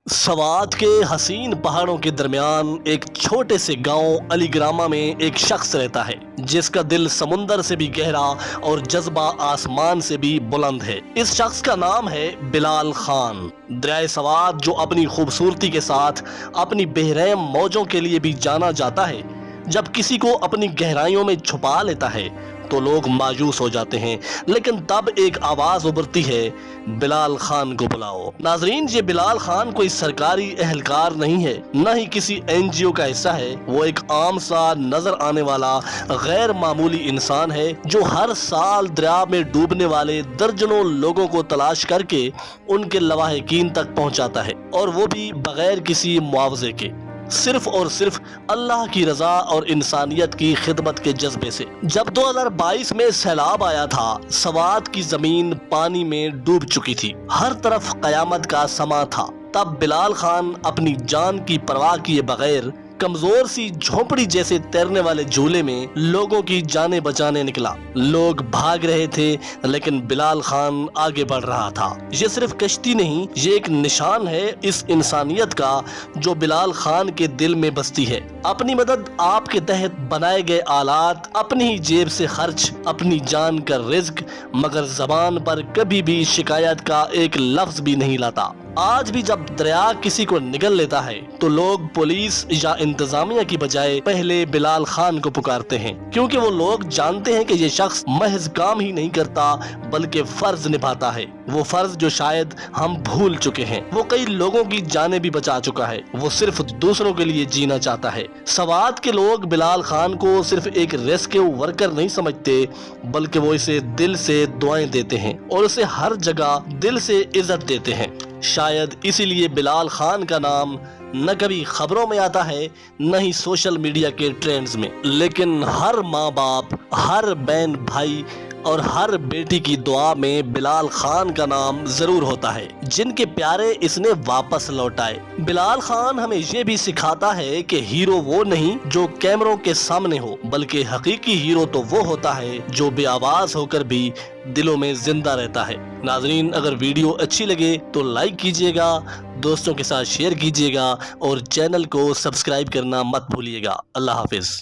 سوات کے حسین پہاڑوں کے درمیان ایک چھوٹے سے گاؤں علی گراما میں ایک شخص رہتا ہے جس کا دل سمندر سے بھی گہرا اور جذبہ آسمان سے بھی بلند ہے۔ اس شخص کا نام ہے بلال خان۔ دریائے سوات جو اپنی خوبصورتی کے ساتھ اپنی بے رحم موجوں کے لیے بھی جانا جاتا ہے، جب کسی کو اپنی گہرائیوں میں چھپا لیتا ہے تو لوگ مایوس ہو جاتے ہیں، لیکن تب ایک آواز ابھرتی ہے، بلال خان کو بلاؤ۔ ناظرین، یہ بلال خان کوئی سرکاری اہلکار نہیں ہے، نہ ہی کسی NGO کا حصہ ہے۔ وہ ایک عام سا نظر آنے والا غیر معمولی انسان ہے جو ہر سال دریا میں ڈوبنے والے درجنوں لوگوں کو تلاش کر کے ان کے لواحقین تک پہنچاتا ہے، اور وہ بھی بغیر کسی معاوضے کے، صرف اور صرف اللہ کی رضا اور انسانیت کی خدمت کے جذبے سے۔ جب 2022 میں سیلاب آیا تھا، سوات کی زمین پانی میں ڈوب چکی تھی، ہر طرف قیامت کا سما تھا۔ تب بلال خان اپنی جان کی پرواہ کیے بغیر کمزور سی جھونپڑی جیسے تیرنے والے جھولے میں لوگوں کی جانیں بچانے نکلا۔ لوگ بھاگ رہے تھے لیکن بلال خان آگے بڑھ رہا تھا۔ یہ صرف کشتی نہیں، یہ ایک نشان ہے اس انسانیت کا جو بلال خان کے دل میں بستی ہے۔ اپنی مدد آپ کے تحت بنائے گئے آلات، اپنی ہی جیب سے خرچ، اپنی جان کا رزق، مگر زبان پر کبھی بھی شکایت کا ایک لفظ بھی نہیں لاتا۔ آج بھی جب دریا کسی کو نگل لیتا ہے تو لوگ پولیس یا انتظامیہ کی بجائے پہلے بلال خان کو پکارتے ہیں، کیونکہ وہ لوگ جانتے ہیں کہ یہ شخص محض کام ہی نہیں کرتا بلکہ فرض نبھاتا ہے، وہ فرض جو شاید ہم بھول چکے ہیں۔ وہ کئی لوگوں کی جانیں بھی بچا چکا ہے، وہ صرف دوسروں کے لیے جینا چاہتا ہے۔ سوات کے لوگ بلال خان کو صرف ایک ریسکیو ورکر نہیں سمجھتے، بلکہ وہ اسے دل سے دعائیں دیتے ہیں اور اسے ہر جگہ دل سے عزت دیتے ہیں۔ شاید اسی لیے بلال خان کا نام نہ کبھی خبروں میں آتا ہے، نہ ہی سوشل میڈیا کے ٹرینڈز میں، لیکن ہر ماں باپ، ہر بہن بھائی اور ہر بیٹی کی دعا میں بلال خان کا نام ضرور ہوتا ہے، جن کے پیارے اس نے واپس لوٹائے۔ بلال خان ہمیں یہ بھی سکھاتا ہے کہ ہیرو وہ نہیں جو کیمروں کے سامنے ہو، بلکہ حقیقی ہیرو تو وہ ہوتا ہے جو بے آواز ہو کر بھی دلوں میں زندہ رہتا ہے۔ ناظرین، اگر ویڈیو اچھی لگے تو لائک کیجیے گا، دوستوں کے ساتھ شیئر کیجیے گا اور چینل کو سبسکرائب کرنا مت بھولیے گا۔ اللہ حافظ۔